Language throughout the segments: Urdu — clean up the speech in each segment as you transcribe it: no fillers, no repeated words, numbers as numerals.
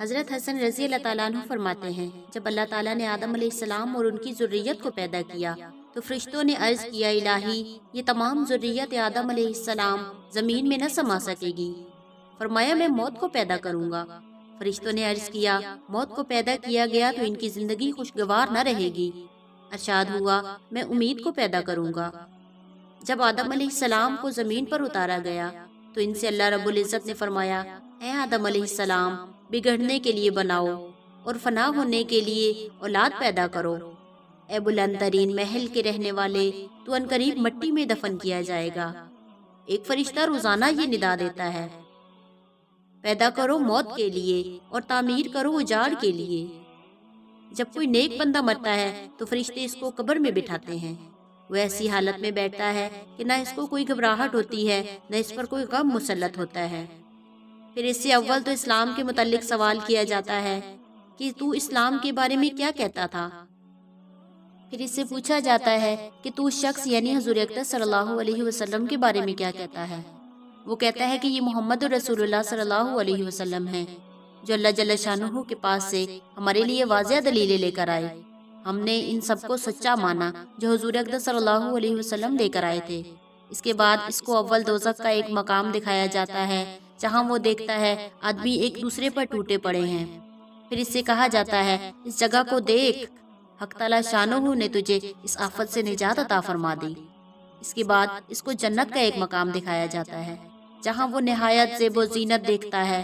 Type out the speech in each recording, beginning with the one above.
حضرت حسن رضی اللہ تعالیٰ عنہ فرماتے ہیں، جب اللہ تعالیٰ نے آدم علیہ السلام اور ان کی ذریت کو پیدا کیا تو فرشتوں نے عرض کیا، الہی یہ تمام ذریت آدم علیہ السلام زمین میں نہ سما سکے گی۔ فرمایا میں موت کو پیدا کروں گا۔ فرشتوں نے عرض کیا، موت کو پیدا کیا گیا تو ان کی زندگی خوشگوار نہ رہے گی۔ ارشاد ہوا، میں امید کو پیدا کروں گا۔ جب آدم علیہ السلام کو زمین پر اتارا گیا تو ان سے اللہ رب العزت نے فرمایا، اے آدم علیہ السلام بگڑنے کے لیے بناؤ اور فنا ہونے کے لیے اولاد پیدا کرو۔ اے بلند ترین محل کے رہنے والے، تو ان قریب مٹی میں دفن کیا جائے گا۔ ایک فرشتہ روزانہ یہ ندا دیتا ہے، پیدا کرو موت کے لیے اور تعمیر کرو اجاڑ کے لیے۔ جب کوئی نیک بندہ مرتا ہے تو فرشتے اس کو قبر میں بٹھاتے ہیں۔ وہ ایسی حالت میں بیٹھتا ہے کہ نہ اس کو کوئی گھبراہٹ ہوتی ہے، نہ اس پر کوئی غم مسلط ہوتا ہے۔ پھر اس سے اول تو اسلام کے متعلق سوال کیا جاتا ہے کہ تو اسلام کے بارے میں کیا کہتا تھا؟ پھر اس سے پوچھا جاتا ہے کہ تو اس شخص یعنی حضور اقدس صلی اللہ علیہ وسلم کے بارے میں کیا کہتا ہے؟ وہ کہتا ہے کہ یہ محمد رسول اللہ صلی اللہ علیہ وسلم ہے، جو اللہ جل شانہ کے پاس سے ہمارے لیے واضح دلیلیں لے کر آئے۔ ہم نے ان سب کو سچا مانا جو حضور اقدس صلی اللہ علیہ وسلم لے کر آئے تھے۔ اس کے بعد اس کو اول دوزخ کا ایک مقام دکھایا جاتا ہے جہاں وہ دیکھتا ہے آدمی ایک دوسرے پر ٹوٹے پڑے ہیں۔ پھر اس سے کہا جاتا ہے، اس جگہ کو دیکھ، حق تعالی شانہ نے تجھے اس آفت سے نجات عطا فرما دی۔ اس کے بعد اس کو جنت کا ایک مقام دکھایا جاتا ہے جہاں وہ نہایت زیب و زینت دیکھتا ہے،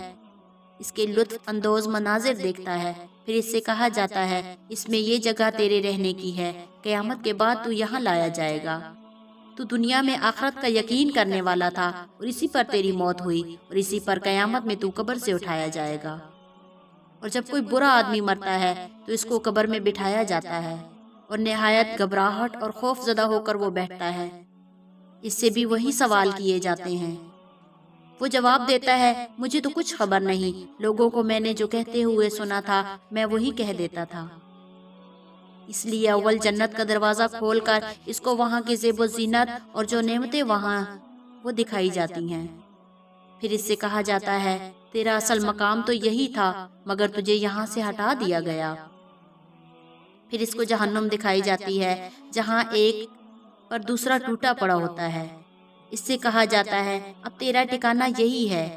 اس کے لطف اندوز مناظر دیکھتا ہے۔ پھر اس سے کہا جاتا ہے، اس میں یہ جگہ تیرے رہنے کی ہے، قیامت کے بعد تو یہاں لایا جائے گا۔ تو دنیا میں آخرت کا یقین کرنے والا تھا اور اسی پر تیری موت ہوئی اور اسی پر قیامت میں تو قبر سے اٹھایا جائے گا۔ اور جب کوئی برا آدمی مرتا ہے تو اس کو قبر میں بٹھایا جاتا ہے اور نہایت گھبراہٹ اور خوف زدہ ہو کر وہ بیٹھتا ہے۔ اس سے بھی وہی سوال کیے جاتے ہیں۔ وہ جواب دیتا ہے، مجھے تو کچھ خبر نہیں، لوگوں کو میں نے جو کہتے ہوئے سنا تھا میں وہی کہہ دیتا تھا۔ اس لیے اول جنت کا دروازہ کھول کر اس کو وہاں کی زیب و زینت اور جو نعمتیں وہاں وہ دکھائی جاتی ہیں۔ پھر اس سے کہا جاتا ہے، تیرا اصل مقام تو یہی تھا مگر تجھے یہاں سے ہٹا دیا گیا۔ پھر اس کو جہنم دکھائی جاتی ہے جہاں ایک پر دوسرا ٹوٹا پڑا ہوتا ہے۔ اس سے کہا جاتا ہے، اب تیرا ٹھکانہ یہی ہے،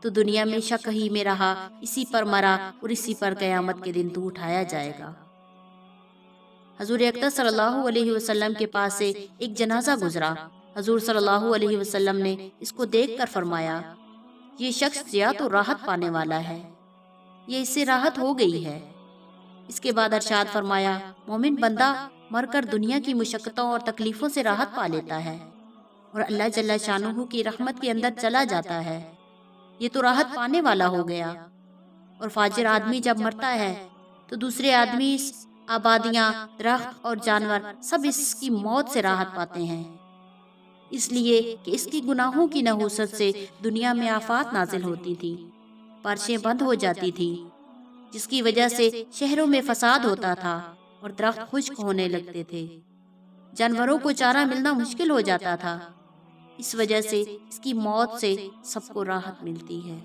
تو دنیا میں شک ہی میں رہا، اسی پر مرا اور اسی پر قیامت کے دن تو اٹھایا جائے گا۔ حضور اقدس صلی اللہ علیہ وسلم کے پاس سے ایک جنازہ گزرا۔ حضور صلی اللہ علیہ وسلم نے اس کو دیکھ کر فرمایا، یہ شخص یا تو راحت پانے والا ہے، یہ اس سے راحت ہو گئی ہے۔ اس کے بعد ارشاد فرمایا، مومن بندہ مر کر دنیا کی مشقتوں اور تکلیفوں سے راحت پا لیتا ہے اور اللہ جل شانہ کی رحمت کے اندر چلا جاتا ہے، یہ تو راحت پانے والا ہو گیا۔ اور فاجر آدمی جب مرتا ہے تو دوسرے آدمی، آبادیاں، درخت اور جانور سب اس کی موت سے راحت پاتے ہیں، اس لیے کہ اس کی گناہوں کی نحوست سے دنیا میں آفات نازل ہوتی تھی، بارشیں بند ہو جاتی تھی، جس کی وجہ سے شہروں میں فساد ہوتا تھا اور درخت خشک ہونے لگتے تھے، جانوروں کو چارہ ملنا مشکل ہو جاتا تھا۔ اس وجہ سے اس کی موت سے سب کو راحت ملتی ہے۔